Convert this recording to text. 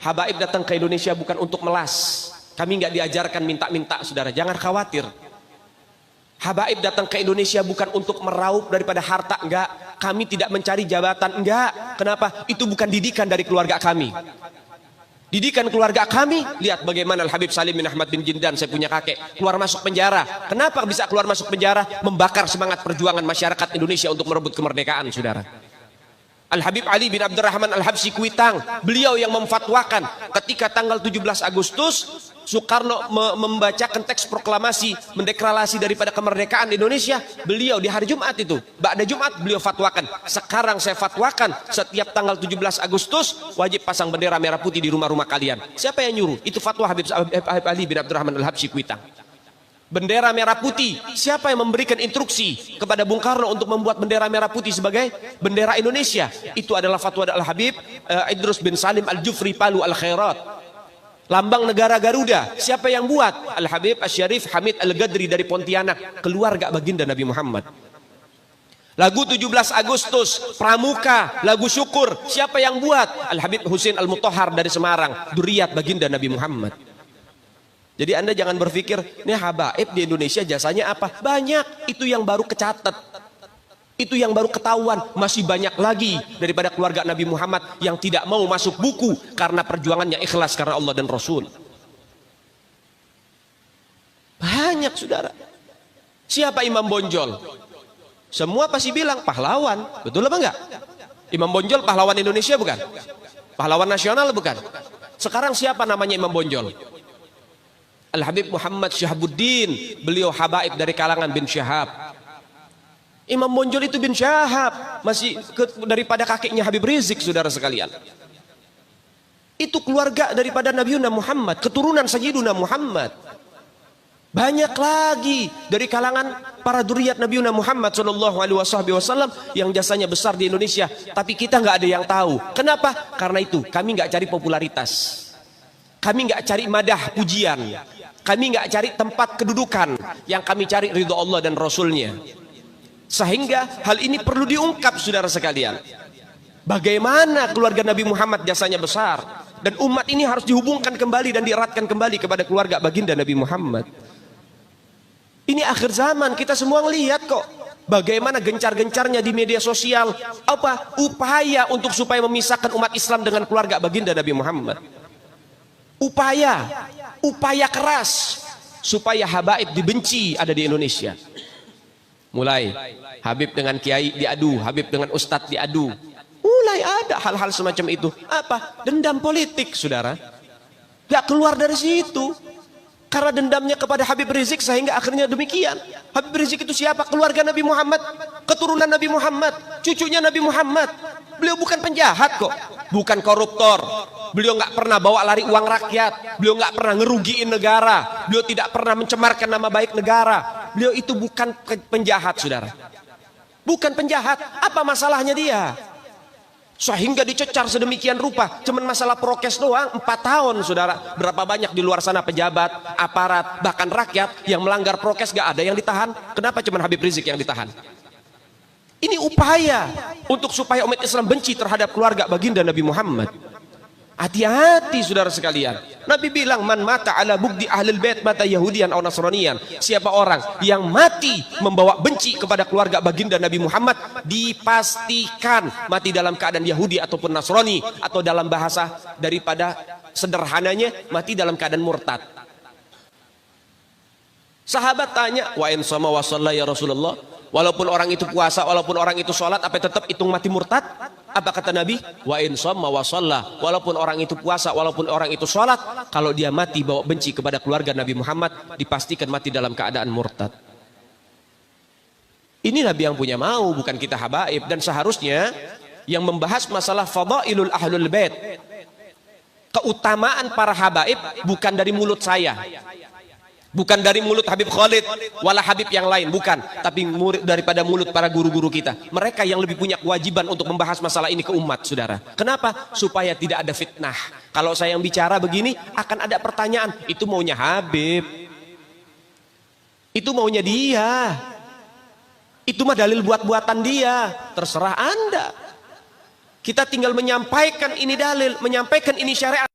Habaib datang ke Indonesia bukan untuk melas. Kami nggak diajarkan minta-minta, saudara. Jangan khawatir. Habaib datang ke Indonesia bukan untuk meraup daripada harta, enggak. Kami tidak mencari jabatan, enggak. Kenapa? Itu bukan didikan dari keluarga kami. Didikan keluarga kami, lihat bagaimana Al-Habib Salim bin Ahmad bin Jindan, saya punya kakek, keluar masuk penjara. Kenapa bisa keluar masuk penjara? Membakar semangat perjuangan masyarakat Indonesia untuk merebut kemerdekaan, saudara. Al-Habib Ali bin Abdurrahman Al-Habsyi Kuitang, beliau yang memfatwakan ketika tanggal 17 Agustus Soekarno membacakan teks proklamasi mendeklarasi daripada kemerdekaan Indonesia. Beliau di hari Jumat itu, ba'da Jumat beliau fatwakan, sekarang saya fatwakan setiap tanggal 17 Agustus wajib pasang bendera merah putih di rumah-rumah kalian. Siapa yang nyuruh? Itu fatwa Habib Ali bin Abdurrahman Al-Habsyi Kuitang. Bendera merah putih, siapa yang memberikan instruksi kepada Bung Karno untuk membuat bendera merah putih sebagai bendera Indonesia? Itu adalah fatwa Al-Habib Idrus bin Salim Al-Jufri Palu Al-Khairat. Lambang negara Garuda, siapa yang buat? Al-Habib Asy-Syarif Hamid Al-Gadri dari Pontianak, keluarga baginda Nabi Muhammad. Lagu 17 Agustus, Pramuka, lagu syukur, siapa yang buat? Al-Habib Husin Al-Mutahhar dari Semarang, dzurriyyat baginda Nabi Muhammad. Jadi Anda jangan berpikir, ini habaib di Indonesia jasanya apa? Banyak, itu yang baru kecatat. Itu yang baru ketahuan. Masih banyak lagi daripada keluarga Nabi Muhammad yang tidak mau masuk buku karena perjuangannya ikhlas karena Allah dan Rasul. Banyak, saudara. Siapa Imam Bonjol? Semua pasti bilang pahlawan. Betul apa enggak? Imam Bonjol pahlawan Indonesia bukan? Pahlawan nasional bukan? Sekarang siapa namanya Imam Bonjol? Al-Habib Muhammad Syahabuddin, beliau habaib dari kalangan bin Syahab. Imam Bonjol itu bin Syahab, masih daripada kakeknya Habib Rizik, saudara sekalian. Itu keluarga daripada Nabiuna Muhammad, keturunan Sayyiduna Muhammad. Banyak lagi dari kalangan para dzurriyyat Nabiuna Muhammad sallallahu alaihi wasallam yang jasanya besar di Indonesia, tapi kita nggak ada yang tahu. Kenapa? Karena itu kami nggak cari popularitas. Kami nggak cari madah pujian. Kami nggak cari tempat kedudukan, yang kami cari ridho Allah dan Rasulnya. Sehingga hal ini perlu diungkap, saudara sekalian. Bagaimana keluarga Nabi Muhammad jasanya besar, dan umat ini harus dihubungkan kembali dan dieratkan kembali kepada keluarga baginda Nabi Muhammad. Ini akhir zaman, kita semua ngelihat kok bagaimana gencar-gencarnya di media sosial apa upaya untuk supaya memisahkan umat Islam dengan keluarga baginda Nabi Muhammad. Upaya keras supaya habaib dibenci ada di Indonesia. Mulai Habib dengan kiai diadu, Habib dengan ustadz diadu. Mulai ada hal-hal semacam itu. Apa? Dendam politik, saudara. Gak keluar dari situ. Karena dendamnya kepada Habib Rizik sehingga akhirnya demikian. Habib Rizik itu siapa? Keluarga Nabi Muhammad, keturunan Nabi Muhammad, cucunya Nabi Muhammad. Beliau bukan penjahat kok, bukan koruptor. Beliau nggak pernah bawa lari uang rakyat. Beliau nggak pernah ngerugiin negara. Beliau tidak pernah mencemarkan nama baik negara. Beliau itu bukan penjahat, saudara. Bukan penjahat. Apa masalahnya dia? Sehingga dicecar sedemikian rupa. Cuman masalah prokes doang 4 tahun, saudara. Berapa banyak di luar sana pejabat, aparat, bahkan rakyat yang melanggar prokes gak ada yang ditahan. Kenapa cuman Habib Rizik yang ditahan? Ini upaya untuk supaya umat Islam benci terhadap keluarga baginda Nabi Muhammad. Hati-hati, saudara sekalian. Nabi bilang, man mata ala bugdi ahlul bait mata yahudian atau nasranian. Siapa orang yang mati membawa benci kepada keluarga baginda Nabi Muhammad, dipastikan mati dalam keadaan Yahudi ataupun Nasrani, atau dalam bahasa daripada sederhananya mati dalam keadaan murtad. Sahabat tanya, wa in sama wa shalla ya Rasulullah, walaupun orang itu puasa, walaupun orang itu sholat, apa tetap hitung mati murtad? Apa kata Nabi? Wa in shamma wa shalla, walaupun orang itu puasa, walaupun orang itu sholat, kalau dia mati bawa benci kepada keluarga Nabi Muhammad, dipastikan mati dalam keadaan murtad. Ini Nabi yang punya mau, bukan kita habaib. Dan seharusnya yang membahas masalah fadailul ahlul bait, keutamaan para habaib, bukan dari mulut saya, bukan dari mulut Habib Khalid wala Habib yang lain, bukan, tapi daripada mulut para guru-guru kita. Mereka yang lebih punya kewajiban untuk membahas masalah ini ke umat, saudara. Kenapa? Supaya tidak ada fitnah. Kalau saya yang bicara begini akan ada pertanyaan, itu maunya Habib, itu maunya dia, itu mah dalil buat-buatan dia. Terserah Anda. Kita tinggal menyampaikan ini dalil, menyampaikan ini syariat.